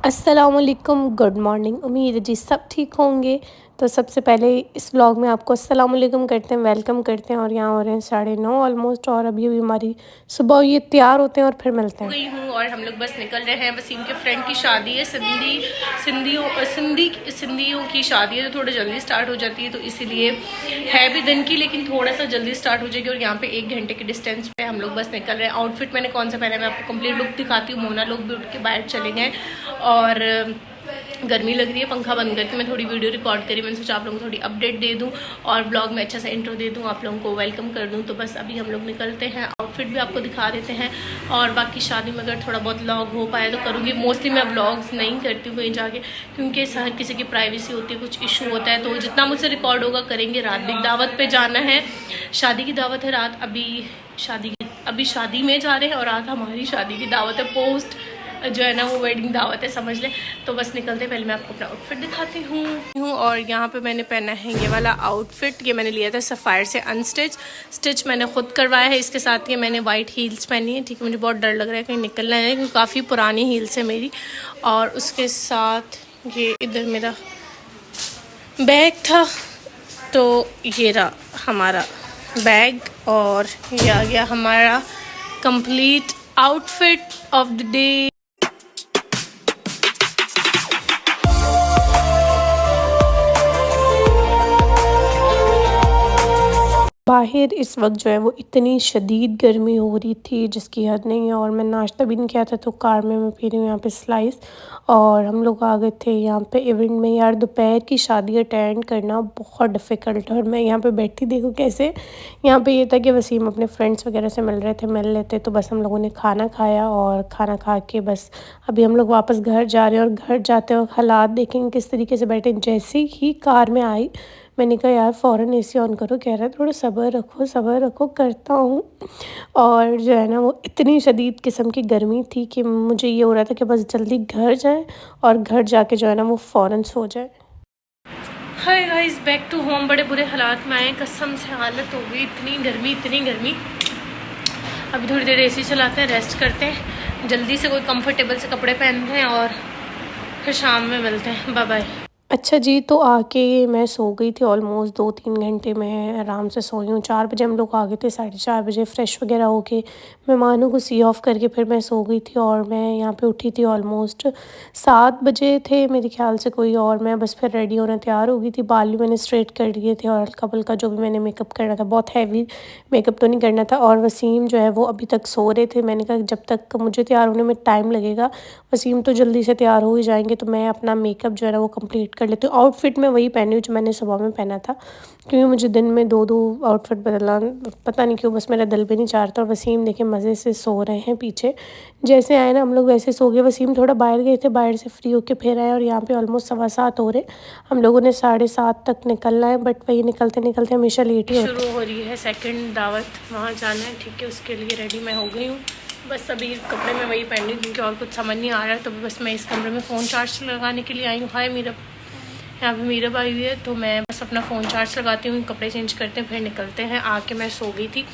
अस्सलामुअलैकुम, good morning. उम्मीद है जी सब ठीक होंगे। तो सबसे पहले इस व्लॉग में आपको अस्सलामुअलैकुम करते हैं, वेलकम करते हैं। और यहाँ हो रहे हैं 9:30 ऑलमोस्ट, और अभी हमारी सुबह ये तैयार होते हैं और फिर मिलते हैं। गई हूँ और हम लोग बस निकल रहे हैं। वसीम के फ्रेंड की शादी है, सिंधियों की शादी है, तो थोड़ा जल्दी स्टार्ट हो जाती है, तो इसीलिए है भी दिन की, लेकिन थोड़ा सा जल्दी स्टार्ट हो जाएगी। और यहाँ पे 1 घंटे के डिस्टेंस पे हम लोग बस निकल रहे हैं। आउटफिट मैंने कौन सा पहना है मैं आपको कंप्लीट लुक दिखाती हूँ। मोना लोग भी उठ के बाहर चले गए और गर्मी लग रही है, पंखा बंद करके मैं थोड़ी वीडियो रिकॉर्ड करी। मैंने सोचा आप लोगों को थोड़ी अपडेट दे दूं और ब्लॉग में अच्छा सा इंट्रो दे दूं, आप लोगों को वेलकम कर दूं। तो बस अभी हम लोग निकलते हैं, आउटफिट भी आपको दिखा देते हैं। और बाकी शादी में अगर थोड़ा बहुत व्लॉग हो पाए तो करूँगी। मोस्टली मैं व्लॉग्स नहीं करती हूँ कहीं जाके, क्योंकि हर किसी की प्राइवेसी होती है, कुछ इशू होता है, तो जितना मुझसे रिकॉर्ड होगा करेंगे। रात भी दावत पे जाना है, शादी की दावत है रात। अभी शादी में जा रहे हैं और रात हमारी शादी की दावत है, पोस्ट जो है ना वो वेडिंग दावत है, समझ लें। तो बस निकलते पहले मैं आपको अपना आउटफिट दिखाती हूँ। और यहाँ पे मैंने पहना है ये वाला आउटफिट, ये मैंने लिया था सफ़ायर से स्टिच मैंने खुद करवाया है। इसके साथ ये मैंने वाइट हील्स पहनी है, ठीक है। मुझे बहुत डर लग रहा है कहीं निकलना है, क्योंकि काफ़ी पुरानी हील्स है मेरी। और उसके साथ ये इधर मेरा बैग था, तो ये रहा हमारा बैग, और ये आ गया हमारा complete outfit of the day. बाहर इस वक्त जो है वो इतनी शदीद गर्मी हो रही थी जिसकी हद नहीं है। और मैं नाश्ता भी नहीं किया था, तो कार में मैं पी रही हूँ यहाँ पे स्लाइस। और हम लोग आ गए थे यहाँ पे इवेंट में। यार दोपहर की शादी अटेंड करना बहुत डिफ़िकल्ट है। और मैं यहाँ पे बैठी देखो कैसे, यहाँ पे ये था कि वसीम अपने फ्रेंड्स वगैरह से मिल रहे थे, मिल लेते। तो बस हम लोगों ने खाना खाया, और खाना खा के बस अभी हम लोग वापस घर जा रहे हैं। और घर जाते वक्त हालात देखेंगे किस तरीके से बैठे। जैसे ही कार में आई मैंने कहा यार फ़ौरन एसी ऑन करो। कह रहा है थोड़ा सब्र रखो, करता हूँ। और जो है ना वो इतनी शदीद किस्म की गर्मी थी कि मुझे ये हो रहा था कि बस जल्दी घर जाए और घर जाके जो है ना वो फ़ौरन सो जाए। Hi guys, back to home. बड़े बुरे हालात में आए, कसम से हालत हो गई, इतनी गर्मी। अभी थोड़ी देर एसी चलाते हैं, रेस्ट करते हैं, जल्दी से कोई कंफर्टेबल से कपड़े पहनते हैं और फिर शाम में मिलते हैं। Bye bye. अच्छा जी, तो आके मैं सो गई थी ऑलमोस्ट 2-3 घंटे में आराम से सोई हूँ। 4 बजे हम लोग आ गए थे, 4:30 बजे फ्रेश वगैरह होके मेहमानों को सी ऑफ करके फिर मैं सो गई थी। और मैं यहाँ पे उठी थी ऑलमोस्ट 7 बजे थे मेरे ख्याल से कोई। और मैं बस फिर रेडी होने तैयार हो गई थी, बाल भी मैंने स्ट्रेट कर लिए थे, और हल्का फुल्का जो भी मैंने मेकअप करना था, बहुत हैवी मेकअप तो नहीं करना था। और वसीम जो है वो अभी तक सो रहे थे। मैंने कहा जब तक मुझे तैयार होने में टाइम लगेगा, वसीम तो जल्दी से तैयार हो ही जाएंगे, तो मैं अपना मेकअप जो है ना वो कंप्लीट कर लेती हूँ। आउटफिट मैं वही पहनी हूँ जो मैंने सुबह में पहना था, क्योंकि मुझे दिन में दो दो आउटफिट बदलना पता नहीं क्यों, बस मेरा दिल भी नहीं चाहता। और वसीम देखे मज़े से सो रहे हैं पीछे। जैसे आए ना हम लोग वैसे सो गए। वसीम थोड़ा बाहर गए थे, बाहर से फ्री होके फिर आए। और यहाँ पे ऑलमोस्ट 7:15 हो रहे। हम लोगों ने 7:30 तक निकलना है, बट वही निकलते निकलते हमेशा लेट ही होता है। शुरू हो रही है सेकंड दावत, वहाँ जाना है, ठीक है। उसके लिए रेडी मैं हो गई हूँ। बस अभी कपड़े में वही पहन रही हूँ, क्योंकि और कुछ समझ नहीं आ रहा है। तो बस मैं इस कमरे में फ़ोन चार्ज लगाने के लिए आई हूँ। हाय मीरब, यहाँ पे मीरब आई हुई है, तो मैं बस अपना फ़ोन चार्ज लगाती हूँ, कपड़े चेंज करते हैं, फिर निकलते हैं। आके मैं सो गई थी,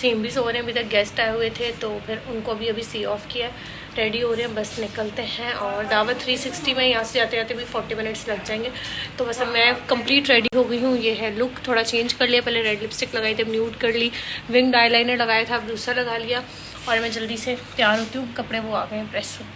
सेम भी सो रहे हैं। अभी तक गेस्ट आए हुए थे, तो फिर उनको भी अभी सी ऑफ किया, रेडी हो रहे हैं, बस निकलते हैं। और दावत 360 में यहाँ से जाते जाते भी 40 मिनट्स लग जाएंगे। तो बस अब मैं कंप्लीट रेडी हो गई हूँ। ये है लुक, थोड़ा चेंज कर लिया। पहले रेड लिपस्टिक लगाई थी, न्यूड कर ली, विंग आईलाइनर लगाया था, अब दूसरा लगा लिया। और मैं जल्दी से तैयार होती हूँ, कपड़े वो आ गए हैं प्रेस में।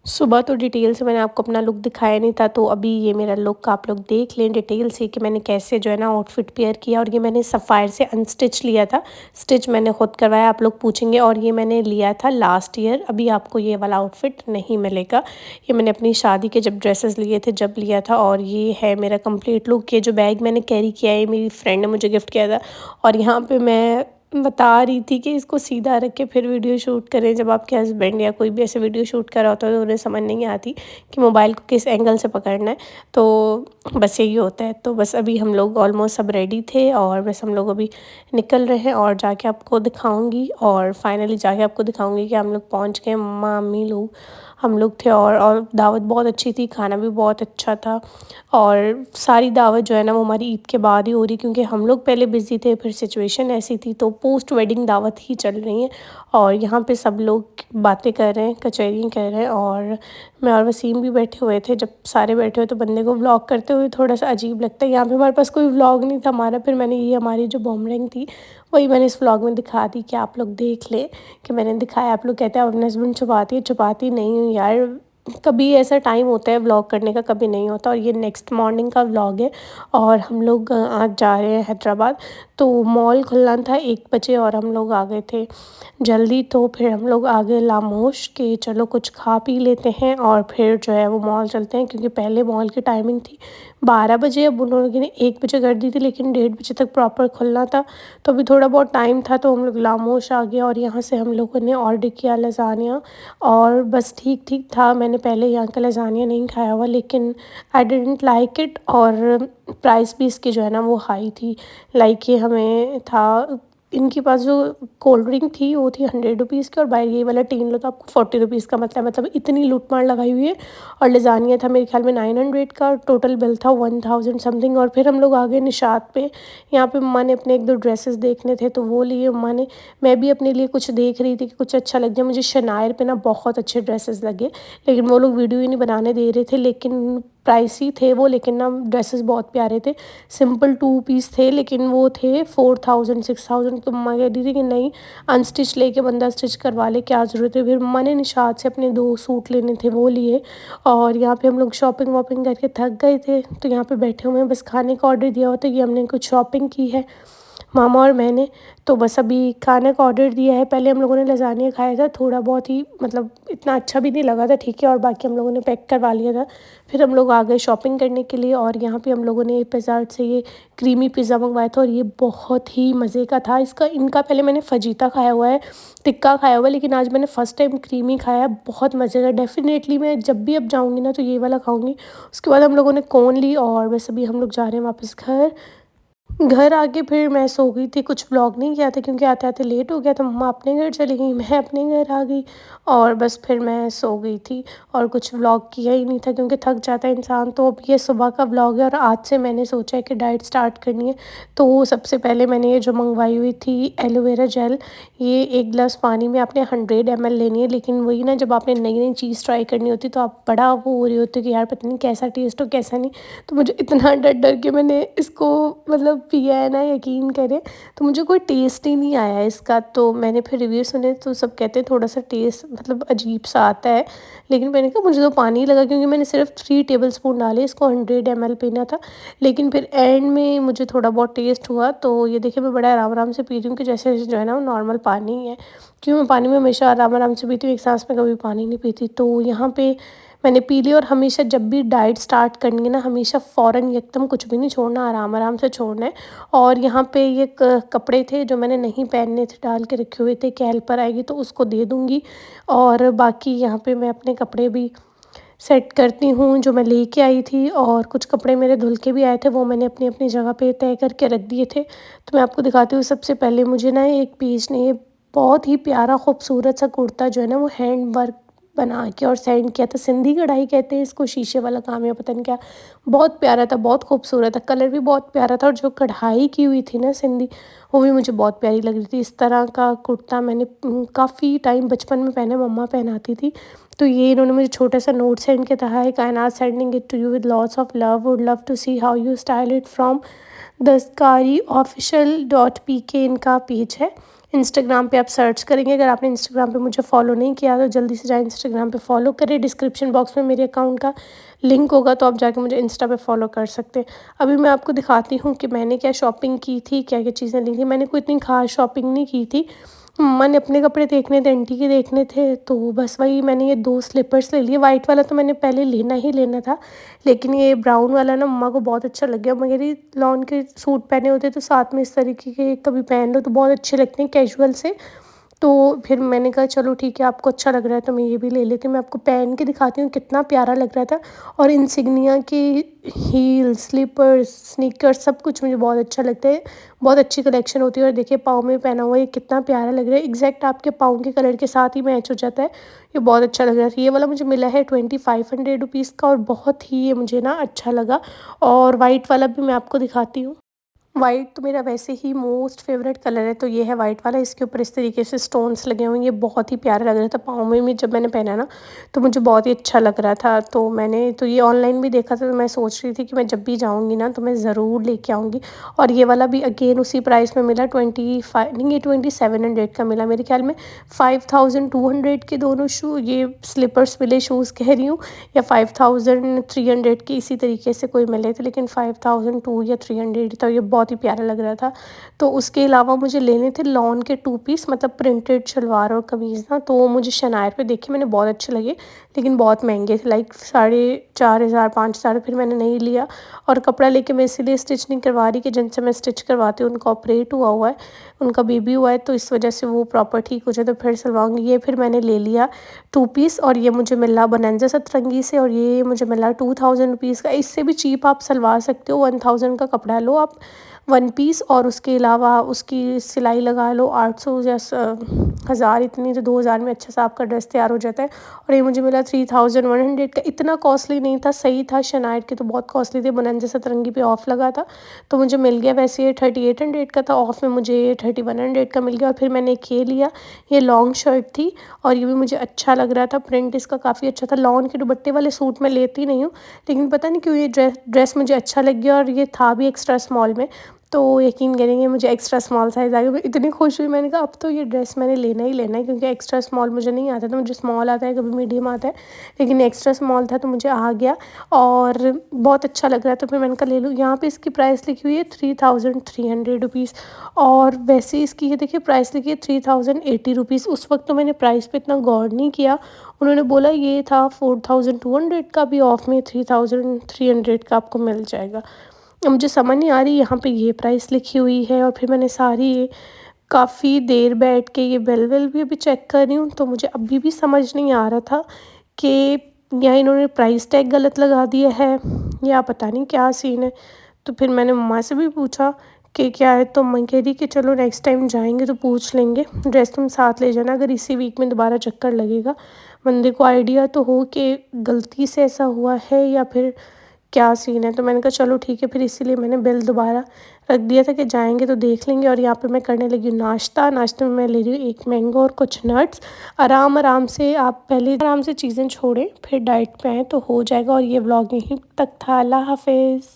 सुबह तो डिटेल से मैंने आपको अपना लुक दिखाया नहीं था, तो अभी ये मेरा लुक आप लोग देख लें डिटेल से कि मैंने कैसे जो है ना आउटफिट पेयर किया। और ये मैंने सफ़ायर से अनस्टिच लिया था, स्टिच मैंने खुद करवाया, आप लोग पूछेंगे। और ये मैंने लिया था लास्ट ईयर, अभी आपको ये वाला आउटफिट नहीं मिलेगा। ये मैंने अपनी शादी के जब ड्रेसेस लिए थे जब लिया था। और ये है मेरा कंप्लीट लुक। ये जो बैग मैंने कैरी किया है मेरी फ्रेंड ने मुझे गिफ्ट किया था। और यहाँ पर मैं बता रही थी कि इसको सीधा रख के फिर वीडियो शूट करें। जब आपके हस्बैंड या कोई भी ऐसे वीडियो शूट कर रहा होता है तो उन्हें समझ नहीं आती कि मोबाइल को किस एंगल से पकड़ना है, तो बस यही होता है। तो बस अभी हम लोग ऑलमोस्ट सब रेडी थे, और बस हम लोग अभी निकल रहे हैं। और जाके आपको दिखाऊंगी, और फाइनली जाके आपको दिखाऊंगी कि हम लोग पहुंच गए, मम्मा अम्मी लोग। हम लोग थे और दावत बहुत अच्छी थी, खाना भी बहुत अच्छा था। और सारी दावत जो है ना वो हमारी ईद के बाद ही हो रही, क्योंकि हम लोग पहले बिज़ी थे, फिर सिचुएशन ऐसी थी, तो पोस्ट वेडिंग दावत ही चल रही है। और यहाँ पे सब लोग बातें कर रहे हैं, कचहरी कर रहे हैं, और मैं और वसीम भी बैठे हुए थे। जब सारे बैठे हुए तो बंदे को व्लॉग करते हुए थोड़ा सा अजीब लगता है। यहाँ पे हमारे पास कोई व्लॉग नहीं था हमारा, फिर मैंने ये हमारी जो बूमरैंग थी वही मैंने इस व्लॉग में दिखा दी कि आप लोग देख लें कि मैंने दिखाया। आप लोग कहते हैं आप अपने हस्बैंड छुपाती नहीं हूँ यार, कभी ऐसा टाइम होता है व्लॉग करने का, कभी नहीं होता। और ये नेक्स्ट मॉर्निंग का व्लॉग है, और हम लोग आज जा रहे हैं हैदराबाद। तो मॉल खुलना था 1 बजे और हम लोग आ गए थे जल्दी, तो फिर हम लोग आ गए लामोश के चलो कुछ खा पी लेते हैं और फिर जो है वो मॉल चलते हैं, क्योंकि पहले मॉल की टाइमिंग थी 12 बजे, अब उन लोगों ने 1 बजे कर दी थी, लेकिन 1:30 बजे तक प्रॉपर खुलना था। तो अभी थोड़ा बहुत टाइम था तो हम लोग लामोश आ गए, और यहाँ से हम लोगों ने ऑर्डर किया लज़ानिया, और बस ठीक ठीक था। मैंने पहले यहाँ का लज़ानिया नहीं खाया हुआ, लेकिन आई डिडंट लाइक इट, और प्राइस भी इसकी जो है ना वो हाई थी। लाइक ये हमें था, इनके पास जो कोल्ड ड्रिंक थी वो थी 100 रुपीज़ की, और बाहर ये वाला टीन लो तो आपको 40 रुपीज़ का, मतलब इतनी लूट-मार लगाई हुई है। और लज़ानिया था मेरे ख़्याल में 900 का, टोटल बिल था 1000 समथिंग। और फिर हम लोग आ गए निशात पे। यहाँ पे मम्मा ने अपने 1-2 ड्रेसेस देखने थे तो वो लिए मम्मा ने। मैं भी अपने लिए कुछ देख रही थी कि कुछ अच्छा लग जाए। मुझे शनायर पे ना बहुत अच्छे ड्रेसेस लगे, लेकिन वो लोग वीडियो ही नहीं बनाने दे रहे थे। लेकिन प्राइसी थे वो, लेकिन ना ड्रेसेस बहुत प्यारे थे। सिंपल 2 पीस थे, लेकिन वो थे 4000 6000। तो मम्मा कह रही थी कि नहीं, अनस्टिच लेके बंदा स्टिच करवा ले, क्या ज़रूरत है। फिर मम्मा ने निशात से अपने 2 सूट लेने थे वो लिए। और यहाँ पे हम लोग शॉपिंग वॉपिंग करके थक गए थे, तो यहाँ पे बैठे हुए हैं, बस खाने का ऑर्डर दिया हुआ था कि हमने कुछ शॉपिंग की है मामा और मैंने। तो बस अभी खाने का ऑर्डर दिया है। पहले हम लोगों ने लज़ानिया खाया था, थोड़ा बहुत ही, मतलब इतना अच्छा भी नहीं लगा था, ठीक है, और बाकी हम लोगों ने पैक करवा लिया था। फिर हम लोग आ गए शॉपिंग करने के लिए, और यहाँ पे हम लोगों ने पिज़्ज़ा हट से ये क्रीमी पिज़्ज़ा मंगवाया था, और ये बहुत ही मज़े का था। इनका पहले मैंने फजीता खाया हुआ है, टिक्का खाया हुआ है, लेकिन आज मैंने फ़र्स्ट टाइम क्रीमी खाया है, बहुत मज़े का। डेफ़िनेटली मैं जब भी अब जाऊँगी ना तो ये वाला खाऊँगी। उसके बाद हम लोगों ने कोन ली, और बस अभी हम लोग जा रहे हैं वापस घर। घर आके फिर मैं सो गई थी, कुछ व्लॉग नहीं किया था क्योंकि आते-आते लेट हो गया था। मम्मा अपने घर चली गई, मैं अपने घर आ गई, और बस फिर मैं सो गई थी, और कुछ व्लॉग किया ही नहीं था क्योंकि थक जाता है इंसान। तो अब ये सुबह का व्लॉग है, और आज से मैंने सोचा है कि डाइट स्टार्ट करनी है। तो सबसे पहले मैंने ये जो मंगवाई हुई थी एलोवेरा जेल, ये 1 गिलास पानी में आपने 100 ml लेनी है। लेकिन वही ना, जब आपने नई-नई चीज़ ट्राई करनी होती है तो आप बड़ा वो हो रहे होते हो कि यार पता नहीं कैसा टेस्ट हो कैसा नहीं। तो मुझे इतना डर-डर के मैंने इसको मतलब पिया है ना, यकीन करें, तो मुझे कोई टेस्ट ही नहीं आया इसका। तो मैंने फिर रिव्यू सुने तो सब कहते हैं थोड़ा-सा टेस्ट मतलब अजीब-सा आता है। लेकिन मैंने कहा मुझे तो पानी ही लगा, क्योंकि मैंने सिर्फ 3 टेबलस्पून डाले, इसको 100 ml पीना था। लेकिन फिर एंड में मुझे थोड़ा बहुत टेस्ट हुआ, तो ये देखिए मैं बड़ा आराम-आराम से पी रही हूँ कि जैसे जो है ना वो नॉर्मल पानी ही है। क्यों, मैं पानी में हमेशा आराम-आराम से पीती हूँ, एक साँस में कभी पानी नहीं पीती। तो यहाँ पे मैंने पी ली, और हमेशा जब भी डाइट स्टार्ट करनी है ना, हमेशा फ़ौरन एकदम कुछ भी नहीं छोड़ना, आराम-आराम से छोड़ना है। और यहाँ पे ये कपड़े थे जो मैंने नहीं पहनने थे, डाल के रखे हुए थे कि हेल्पर आएगी तो उसको दे दूँगी। और बाकी यहाँ पे मैं अपने कपड़े भी सेट करती हूँ जो मैं लेके आई थी, और कुछ कपड़े मेरे धुल के भी आए थे, वो मैंने अपनी-अपनी जगह पे तय करके रख दिए थे। तो मैं आपको दिखाती हूँ। सबसे पहले मुझे ना एक पीस ने ये बहुत ही प्यारा खूबसूरत सा कुर्ता जो है ना वो हैंड वर्क बना के और सेंड किया था। सिंधी कढ़ाई कहते हैं इसको, शीशे वाला काम है पता नहीं क्या। बहुत प्यारा था, बहुत खूबसूरत था, कलर भी बहुत प्यारा था, और जो कढ़ाई की हुई थी ना सिंधी, वो भी मुझे बहुत प्यारी लग रही थी। इस तरह का कुर्ता मैंने काफ़ी टाइम बचपन में पहना, मम्मा पहनाती थी। तो ये इन्होंने मुझे छोटा सा नोट सेंड किया था, hi Kainat, sending it to you with lots of love, would love to see how you style it from दस्तकारी.official.pk इनका पेज है। इंस्टाग्राम पे आप सर्च करेंगे, अगर आपने इंस्टाग्राम पे मुझे फॉलो नहीं किया तो जल्दी से जाएँ इंस्टाग्राम पे फॉलो करें। डिस्क्रिप्शन बॉक्स में मेरे अकाउंट का लिंक होगा, तो आप जाके मुझे इंस्टा पे फॉलो कर सकते हैं। अभी मैं आपको दिखाती हूँ कि मैंने क्या शॉपिंग की थी, क्या-क्या चीज़ें ली थी। मैंने कोई इतनी ख़ास शॉपिंग नहीं की थी। मम्मा ने अपने कपड़े देखने थे, आंटी के देखने थे, तो बस वही मैंने ये 2 स्लीपर्स ले लिए। वाइट वाला तो मैंने पहले लेना ही लेना था, लेकिन ये ब्राउन वाला ना मम्मा को बहुत अच्छा लग गया। मम्मा कह रही लॉन के सूट पहने होते तो साथ में इस तरीके के कभी पहन लो तो बहुत अच्छे लगते हैं कैजुअल से। तो फिर मैंने कहा चलो ठीक है, आपको अच्छा लग रहा है तो मैं ये भी ले लेती हूँ। मैं आपको पहन के दिखाती हूँ कितना प्यारा लग रहा था। और इंसिग्निया की हील्स, स्लीपर्स, स्नीकर्स सब कुछ मुझे बहुत अच्छा लगता है। बहुत अच्छी कलेक्शन होती है। और देखिए पाँव में पहना हुआ ये कितना प्यारा लग रहा है, एग्जैक्ट आपके पाँव के कलर के साथ ही मैच हो जाता है। ये बहुत अच्छा लग रहा था। ये वाला मुझे मिला है 2500 रुपीज़ का और बहुत ही ये मुझे ना अच्छा लगा। और वाइट वाला भी मैं आपको दिखाती हूँ। वाइट तो मेरा वैसे ही मोस्ट फेवरेट कलर है, तो ये है वाइट वाला। इसके ऊपर इस तरीके से स्टोन्स लगे हुए हैं, ये बहुत ही प्यारा लग रहा था पाँव में भी जब मैंने पहना ना, तो मुझे बहुत ही अच्छा लग रहा था। तो मैंने तो ये ऑनलाइन भी देखा था, तो मैं सोच रही थी कि मैं जब भी जाऊँगी ना तो मैं ज़रूर लेके आऊँगी। और ये वाला भी अगेन उसी प्राइस में मिला, 25 नहीं, ये 2700 का मिला मेरे ख्याल में। 5200 के दोनों शू, ये स्लीपर्स मिले, शूज़ कह रही हूँ, या 5300 के इसी तरीके से कोई मिले थे, लेकिन 5002 या 300 था। ये बहुत ही प्यारा लग रहा था। तो उसके अलावा मुझे लेने थे लॉन के 2 पीस, मतलब प्रिंटेड शलवार और कमीज़ ना, तो वो मुझे शनायर पे देखे मैंने, बहुत अच्छे लगे, लेकिन बहुत महंगे थे, लाइक 4500 5000। फिर मैंने नहीं लिया। और कपड़ा लेके मैं इसीलिए स्टिच नहीं करवा रही कि जिनसे मैं स्टिच करवाती हूँ उनका ऑपरेट हुआ है, उनका बेबी हुआ है, तो इस वजह से वो प्रॉपर ठीक हो जाए तो फिर सिलवाऊँगी। ये फिर मैंने ले लिया 2 पीस, और ये मुझे मिला बनारसी सतरंगी से, और ये मुझे मिला 2000 रुपीज़ का। इससे भी चीप आप सलवा सकते हो, 1000 का कपड़ा लो आप 1 पीस, और उसके अलावा उसकी सिलाई लगा लो 800 या 1000, इतनी, तो 2000 में अच्छा सा आपका ड्रेस तैयार हो जाता है। और ये मुझे मिला 3100 का। इतना कॉस्टली नहीं था, सही था। शनायर के तो बहुत कॉस्टली थे, बनारसी सतरंगी पे ऑफ़ लगा था तो मुझे मिल गया। वैसे ये 3800 का था, ऑफ़ में मुझे ये 3100 का मिल गया। और फिर मैंने एक ये लिया, ये लॉन्ग शर्ट थी और ये भी मुझे अच्छा लग रहा था, प्रिंट इसका काफ़ी अच्छा था। लॉन के दुपट्टे वाले सूट मैं लेती नहीं हूँ, लेकिन पता नहीं क्यों ये ड्रेस मुझे अच्छा लग गया, और ये था भी एक्स्ट्रा स्मॉल में, तो यकीन करेंगे मुझे एक्स्ट्रा स्मॉल साइज़ आ गया। मैं इतनी खुश हुई, मैंने कहा अब तो ये ड्रेस मैंने लेना ही लेना है, क्योंकि एक्स्ट्रा स्मॉल मुझे नहीं आता था। मुझे स्मॉल आता है, कभी मीडियम आता है, लेकिन एक्स्ट्रा स्मॉल था तो मुझे आ गया और बहुत अच्छा लग रहा है। तो फिर मैंने कहा ले लूँ। यहाँ पे इसकी प्राइस लिखी हुई है 3300 रुपीज़, और वैसे इसकी ये देखिए प्राइस लिखी है 3080 रुपीज़। उस वक्त तो मैंने प्राइस पे इतना गौर नहीं किया। उन्होंने बोला ये था 4200 का, भी ऑफ में 3300 का आपको मिल जाएगा। अब मुझे समझ नहीं आ रही यहाँ पे ये प्राइस लिखी हुई है। और फिर मैंने सारी ये काफ़ी देर बैठ के ये बिल विल भी अभी चेक कर रही हूँ, तो मुझे अभी भी समझ नहीं आ रहा था कि या इन्होंने प्राइस टैग गलत लगा दिया है या पता नहीं क्या सीन है। तो फिर मैंने मम्मा से भी पूछा कि क्या है, तो मम्मी कह रही कि चलो नेक्स्ट टाइम जाएंगे तो पूछ लेंगे, ड्रेस तुम साथ ले जाना अगर इसी वीक में दोबारा चक्कर लगेगा। बंदे को आइडिया तो हो कि गलती से ऐसा हुआ है या फिर क्या सीन है। तो मैंने कहा चलो ठीक है, फिर इसीलिए मैंने बिल दोबारा रख दिया था कि जाएंगे तो देख लेंगे। और यहाँ पे मैं करने लगी हूँ नाश्ता। नाश्ते में मैं ले रही हूँ एक मैंगो और कुछ नट्स। आराम आराम से आप पहले आराम से चीज़ें छोड़ें, फिर डाइट पे आएँ तो हो जाएगा। और ये व्लॉग यहीं तक था। अल्लाह हाफिज़।